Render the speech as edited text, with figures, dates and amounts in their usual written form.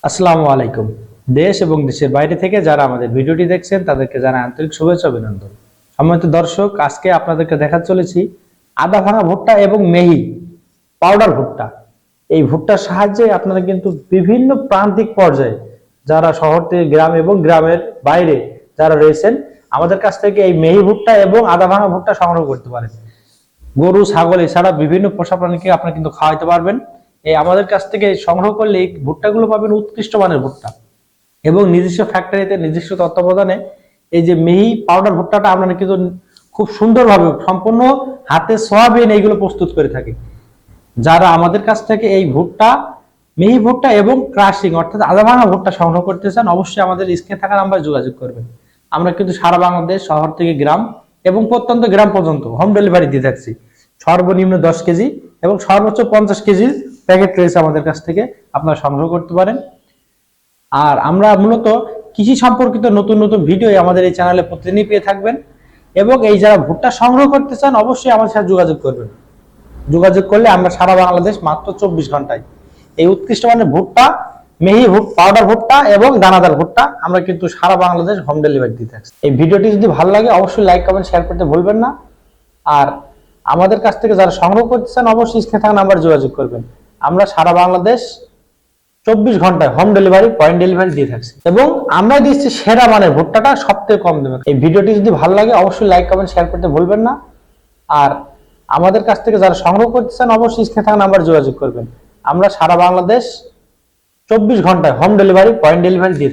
আসসালামু আলাইকুম। দেশ এবং দেশের বাইরে থেকে যারা আমাদের ভিডিওটি দেখছেন তাদেরকে জানাই আন্তরিক শুভেচ্ছা অভিনন্দন। সম্মানিত দর্শক, আজকে আপনাদেরকে দেখাতে চলেছি আদা ভাঙা ভুট্টা এবং মেহি পাউডার ভুট্টা। এই ভুট্টার সাহায্যে আপনারা কিন্তু বিভিন্ন প্রান্তিক পর্যায়ে যারা শহর থেকে গ্রাম এবং গ্রামের বাইরে যারা রয়েছেন আমাদের কাছ থেকে এই মেহি ভুট্টা এবং আদা ভাঙা ভুট্টা সংগ্রহ করতে পারেন। গরু ছাগল এছাড়া বিভিন্ন পোষা প্রাণীকে আপনি কিন্তু খাওয়াইতে পারবেন। এই আমাদের কাছ থেকে সংগ্রহ করলে এই ভুট্টাগুলো পাবেন উৎকৃষ্ট মানের ভুট্টা এবং নিজস্ব ফ্যাক্টরিতে নিজস্ব তত্ত্বাবধানে এই যে মিহি পাউডার ভুট্টাটা আমরা কিন্তু খুব সুন্দরভাবে সম্পূর্ণ হাতে সোয়াবিন এইগুলো প্রস্তুত করে থাকি। যারা আমাদের কাছ থেকে এই ভুট্টা মিহি ভুট্টা এবং ক্রাশিং অর্থাৎ আধা ভাঙা ভুট্টা সংগ্রহ করতে চান অবশ্যই আমাদের স্ক্রিনে থাকা নাম্বারে যোগাযোগ করবেন। আমরা কিন্তু সারা বাংলাদেশ শহর থেকে গ্রাম এবং প্রত্যন্ত গ্রাম পর্যন্ত হোম ডেলিভারি দিয়ে থাকছি। সর্বনিম্ন 10 কেজি এবং সর্বোচ্চ 50 কেজির প্যাকেট রয়েছে আমাদের কাছ থেকে, আপনারা সংগ্রহ করতে পারেন। আর আমরা মূলত কৃষি সম্পর্কিত নতুন নতুন ভিডিও আমাদের এই চ্যানেলে প্রতিদিনই পেয়ে থাকবেন। এবং এই যারা ভুট্টা সংগ্রহ করতে চান অবশ্যই আমাদের সাথে যোগাযোগ করবেন। যোগাযোগ করলে আমরা সারা বাংলাদেশ মাত্র 24 ঘন্টায় এই উৎকৃষ্ট মানের ভুট্টা, মিহি পাউডার ভুট্টা এবং দানাদার ভুট্টা আমরা কিন্তু সারা বাংলাদেশ হোম ডেলিভারি দিয়ে থাকছি। এই ভিডিওটি যদি ভালো লাগে অবশ্যই লাইক কমেন্ট শেয়ার করতে ভুলবেন না। আর আমাদের কাছ থেকে যারা সংগ্রহ করতে চান অবশ্যই স্ক্রিনে থাকা নাম্বারে যোগাযোগ করবেন। আমরা সারা বাংলাদেশ 24 ঘন্টায় হোম ডেলিভারি পয়েন্ট ডেলিভারি দিয়ে থাকছি এবং আমরা দিচ্ছি সেরা মানের ভুট্টাটা সবথেকে কম দামে। এই ভিডিওটি যদি ভালো লাগে অবশ্যই লাইক কমেন্ট শেয়ার করতে ভুলবেন না। আর আমাদের কাছ থেকে যারা সংগ্রহ করতে চান অবশ্যই স্ক্রিনে থাকা নাম্বারে যোগাযোগ করবেন। আমরা সারা বাংলাদেশ 24 ঘন্টায় হোম ডেলিভারি পয়েন্ট ডেলিভারি দিয়ে